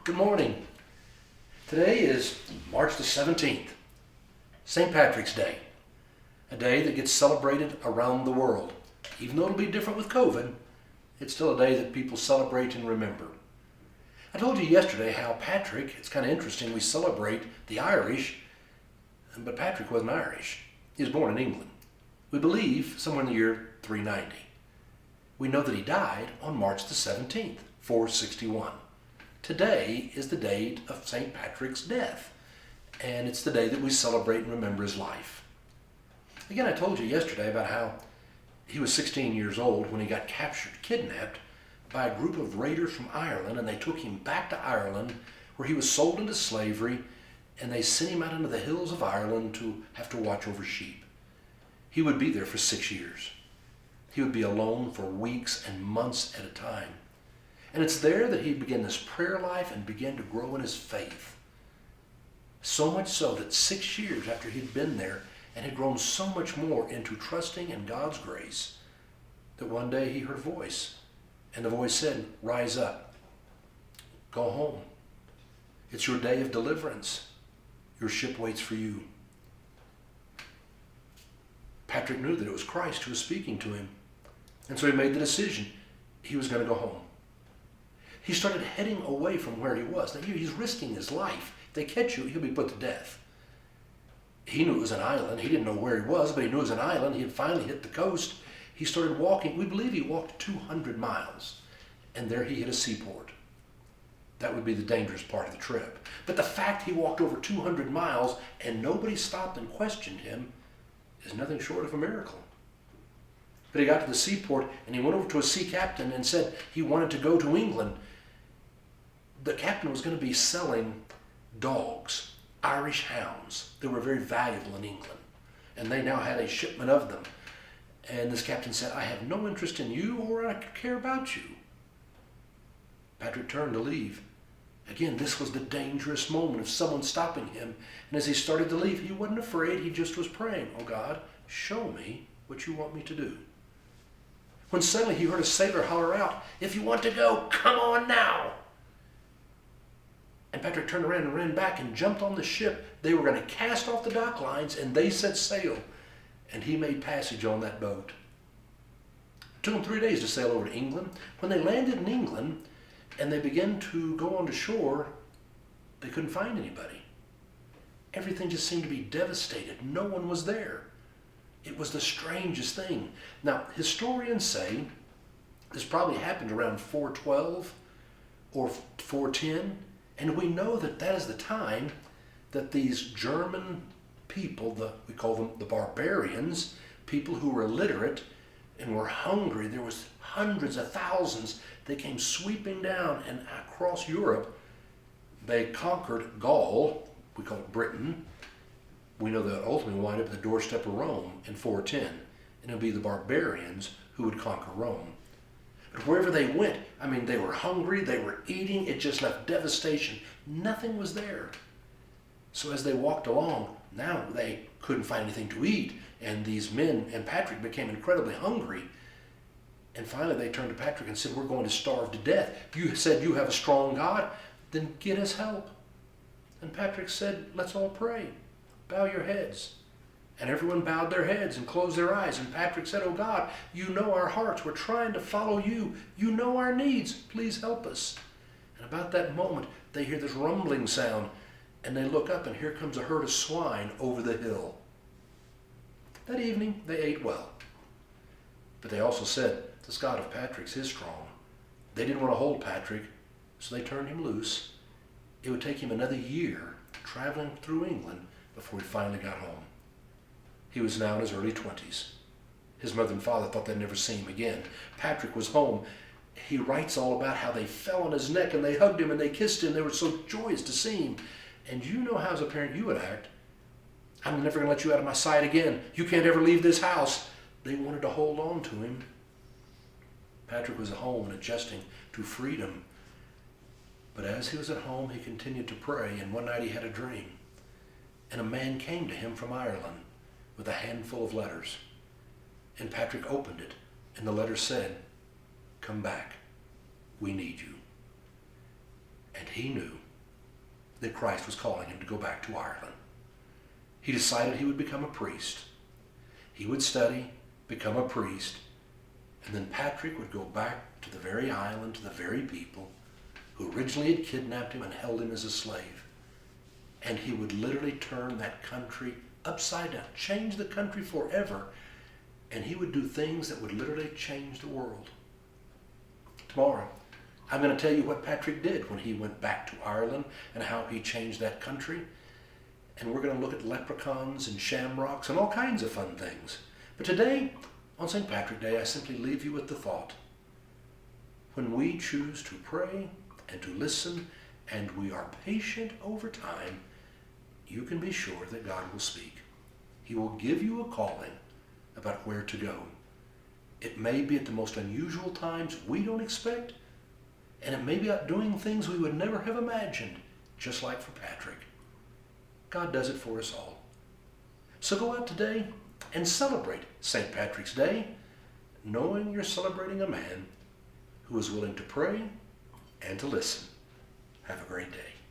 Good morning. Today is March the 17th, St. Patrick's Day, a day that gets celebrated around the world. Even though it'll be different with COVID, it's still a day that people celebrate and remember. I told you yesterday how Patrick, it's kind of interesting, we celebrate the Irish, but Patrick wasn't Irish. He was born in England. We believe somewhere in the year 390. We know that he died on March the 17th, 461. Today is the date of St. Patrick's death, and it's the day that we celebrate and remember his life. Again, I told you yesterday about how he was 16 years old when he got captured, kidnapped by a group of raiders from Ireland, and they took him back to Ireland where he was sold into slavery, and they sent him out into the hills of Ireland to have to watch over sheep. He would be there for 6 years. He would be alone for weeks and months at a time. And it's there that he began this prayer life and began to grow in his faith. So much so that 6 years after he'd been there and had grown so much more into trusting in God's grace, that one day he heard a voice. And the voice said, "Rise up. Go home. It's your day of deliverance. Your ship waits for you." Patrick knew that it was Christ who was speaking to him. And so he made the decision. He was going to go home. He started heading away from where he was. Now, he's risking his life. If they catch you, he'll be put to death. He knew it was an island. He didn't know where he was, but he knew it was an island. He had finally hit the coast. He started walking. We believe he walked 200 miles, and there he hit a seaport. That would be the dangerous part of the trip. But the fact he walked over 200 miles and nobody stopped and questioned him is nothing short of a miracle. But he got to the seaport, and he went over to a sea captain and said he wanted to go to England. The captain was going to be selling dogs, Irish hounds. They were very valuable in England, and they now had a shipment of them. And this captain said, "I have no interest in you, or I care about you." Patrick turned to leave. Again, this was the dangerous moment of someone stopping him. And as he started to leave, he wasn't afraid. He just was praying, "Oh God, show me what you want me to do." When suddenly he heard a sailor holler out, "If you want to go, come on now." And Patrick turned around and ran back and jumped on the ship. They were going to cast off the dock lines, and they set sail. And he made passage on that boat. It took them 3 days to sail over to England. When they landed in England and they began to go onto shore, they couldn't find anybody. Everything just seemed to be devastated. No one was there. It was the strangest thing. Now, historians say this probably happened around 412 or 410, and we know that that is the time that these German people, we call them the barbarians, people who were illiterate and were hungry. There was hundreds of thousands. They came sweeping down, and across Europe, they conquered Gaul, we call it Britain. We know that ultimately wind up at the doorstep of Rome in 410, and it'll be the barbarians who would conquer Rome. But wherever they went, they were hungry, they were eating, it just left devastation. Nothing was there. So as they walked along, now they couldn't find anything to eat, and these men and Patrick became incredibly hungry. And finally they turned to Patrick and said, "We're going to starve to death. You said you have a strong God, then get us help." And Patrick said, "Let's all pray. Bow your heads." And everyone bowed their heads and closed their eyes. And Patrick said, "Oh God, you know our hearts. We're trying to follow you. You know our needs. Please help us." And about that moment, they hear this rumbling sound. And they look up, and here comes a herd of swine over the hill. That evening, they ate well. But they also said, "This God of Patrick's is strong." They didn't want to hold Patrick, so they turned him loose. It would take him another year traveling through England before he finally got home. He was now in his early 20s. His mother and father thought they'd never see him again. Patrick was home. He writes all about how they fell on his neck and they hugged him and they kissed him. They were so joyous to see him. And you know how as a parent you would act. "I'm never going to let you out of my sight again. You can't ever leave this house." They wanted to hold on to him. Patrick was at home and adjusting to freedom. But as he was at home, he continued to pray, and one night he had a dream. And a man came to him from Ireland with a handful of letters. And Patrick opened it, and the letter said, "Come back. We need you." And he knew that Christ was calling him to go back to Ireland. He decided he would become a priest. He would study, become a priest, and then Patrick would go back to the very island, to the very people who originally had kidnapped him and held him as a slave. And he would literally turn that country upside down, change the country forever, and he would do things that would literally change the world. Tomorrow, I'm going to tell you what Patrick did when he went back to Ireland and how he changed that country. And we're going to look at leprechauns and shamrocks and all kinds of fun things. But today, on St. Patrick's Day, I simply leave you with the thought. When we choose to pray and to listen, and we are patient over time, you can be sure that God will speak. He will give you a calling about where to go. It may be at the most unusual times we don't expect, and it may be out doing things we would never have imagined, just like for Patrick. God does it for us all. So go out today and celebrate St. Patrick's Day, knowing you're celebrating a man who is willing to pray and to listen. Have a great day.